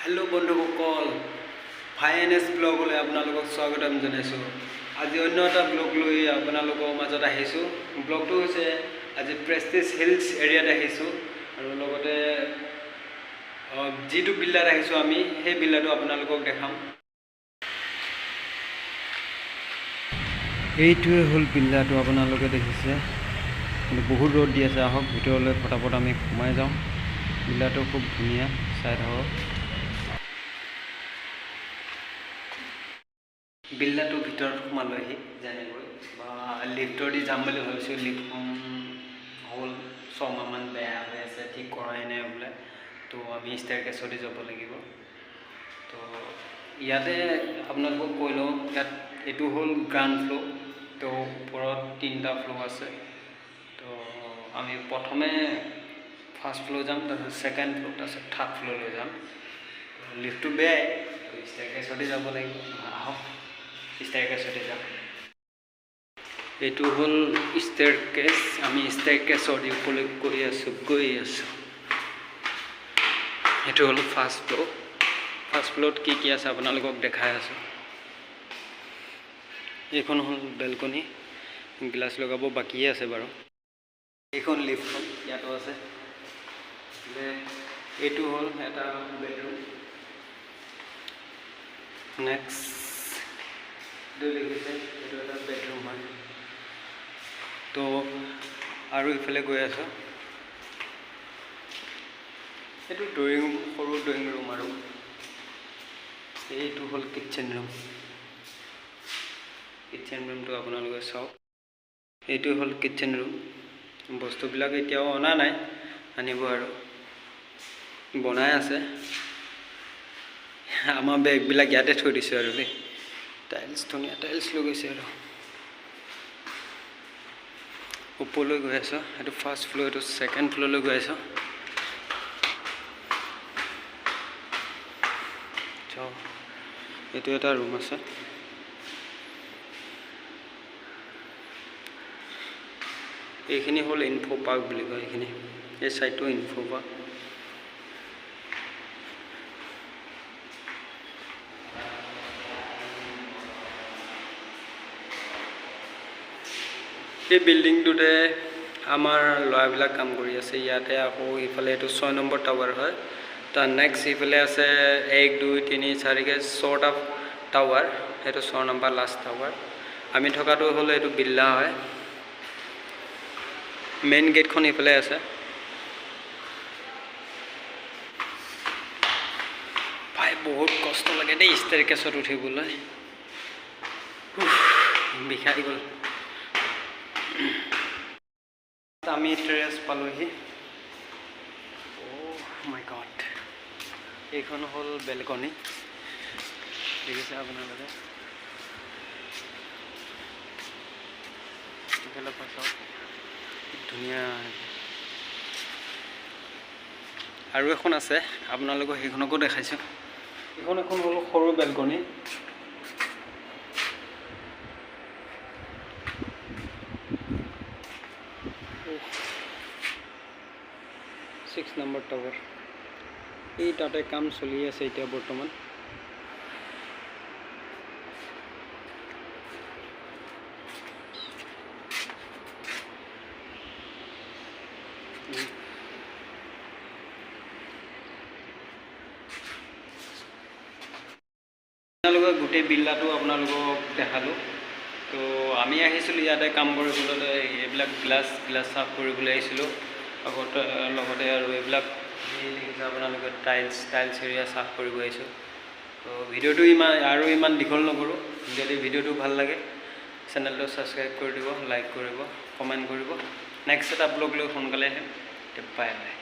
Hello बंधुসকল भाई NS ब्लगले आपनालोকক स्वागतम जनाइছো। আজি অন্য এটা ব্লগ লৈ আপোনালোকৰ মাজত আহিছো। ব্লগটো হৈছে আজি প্ৰেষ্টিজ হিলছ এৰিয়াত আহিছো আৰু লগতে যেটো বিল্লাত আহিছো আমি সেই বিল্লাটো আপোনালোকক দেখাম। এইটোৱে হল বিল্লাটো আপোনালোকে দেখিছে। কিন্তু বহুত ৰ'দ দি আছে, আহক ভিতৰলৈ ফটাফট আমি সোমাই যাওঁ। বিল্লাটো খুব ধুনীয়া, চাই থাকক। বিল্লাটো ভিতৰত সোমালোহি জানিবই বা লিফ্টৰ দি যাম বুলি ভাবিছোঁ। লিফ্টখন হ'ল 6 মাহমান বেয়া হৈ আছে, ঠিক কৰাই নাই বোলে। তো আমি ষ্টেয়াৰকেছতে যাব লাগিব। তো ইয়াতে আপোনালোকক কৈ লওঁ, ইয়াত এইটো হ'ল গ্ৰাউণ্ড ফ্ল'ৰ। তো ওপৰত 3টা ফ্ল'ৰ আছে। তো আমি প্ৰথমে ফাৰ্ষ্ট ফ্ল'ৰ যাম, তাৰপিছত ছেকেণ্ড ফ্ল'ৰ, তাৰপিছত থাৰ্ড ফ্ল'ৰলৈ যাম। লিফ্টটো বেয়াই, তো ষ্টেয়াৰকেছতে যাব লাগিব। আহক ষ্টেয়াৰকেছতে যাম। এইটো হ'ল ষ্টেয়াৰকেছ। আমি ষ্টেয়াৰকেছৰ ওপৰলৈ গৈ আছোঁ। এইটো হ'ল ফাৰ্ষ্ট ফ্ল'ৰ। ফাৰ্ষ্ট ফ্ল'ৰত কি আছে আপোনালোকক দেখাই আছোঁ। এইখন হ'ল বেলকনি, গ্লাছ লগাব বাকীয়ে আছে বাৰু। এইখন লিফ্টখন ইয়াতো আছে। এইটো হ'ল এটা বেডৰুম। নেক্সট দেখিছে, এইটো এটা বেডৰুম হয়। তো আৰু ইফালে গৈ আছোঁ। এইটো ড্ৰয়িং ৰুম, সৰু ড্ৰয়িং ৰুম। আৰু এইটো হ'ল কিটচেন ৰুম। কিটচেন ৰুমটো আপোনালোকে চাওক। এইটো হ'ল কিটচেন ৰুম। বস্তুবিলাক এতিয়াও অনা নাই, আনিব আৰু বনাই আছে। আমাৰ বেগবিলাক ইয়াতে থৈ দিছোঁ আৰু দেই। টাইলছ, ধুনীয়া টাইলছ লগাইছে আৰু ওপৰলৈ গৈ আছোঁ। এইটো ফাৰ্ষ্ট ফ্ল'ৰ, এইটো ছেকেণ্ড ফ্ল'ৰলৈ গৈ আছোঁ। এইটো এটা ৰুম আছে। এইখিনি হ'ল ইনফো পাৰ্ক বুলি কয়। এইখিনি এই চাইডটো ইনফো পাৰ্ক। এই বিল্ডিংটোতে আমাৰ ল'ৰাবিলাক কাম কৰি আছে। ইয়াতে আকৌ ইফালে এইটো 6 নম্বৰ টাৱাৰ হয়। তাৰ নেক্সট ইফালে আছে 1, 2, 3, 4কৈ 6টা টাৱাৰ। সেইটো 6 নম্বৰ লাষ্ট টাৱাৰ। আমি থকাটো হ'লে এইটো বিল্লা হয়। মেইন গেটখন ইফালে আছে। ভাই বহুত কষ্ট লাগে দেই ষ্টেয়াৰকেছত উঠিবলৈ, বিষাই গ'ল। আমি টেৰেছ পালোহি। অ' মাই গড, এইখন হ'ল বেলকনি। দেখিছে আপোনালোকে। ধুনীয়া। আৰু এখন আছে, আপোনালোকক সেইখনকো দেখাইছোঁ। এখন হ'ল সৰু বেলকনি। 6 number tower. এই তাতে কাম চলি আছে এতিয়া বৰ্তমান। আপোনালোকক গোটেই বিল্লাটো আপোনালোকক দেখালোঁ। তো আমি আহিছিলোঁ ইয়াতে কাম কৰিবলৈ, এইবিলাক গ্লাছ চাফ কৰিবলৈ আহিছিলোঁ। লগতে আৰু এইবিলাক দেখিছে আপোনালোকে টাইলছ এৰিয়া চাফ কৰিব আহিছোঁ। তো ভিডিঅ'টো ইমান দীঘল নকৰোঁ। যদি ভিডিঅ'টো ভাল লাগে চেনেলটো ছাবস্ক্ৰাইব কৰি দিব, লাইক কৰিব, কমেণ্ট কৰিব। নেক্সট এটা ব্লগ লৈ সোনকালে আহিম। Bye bye.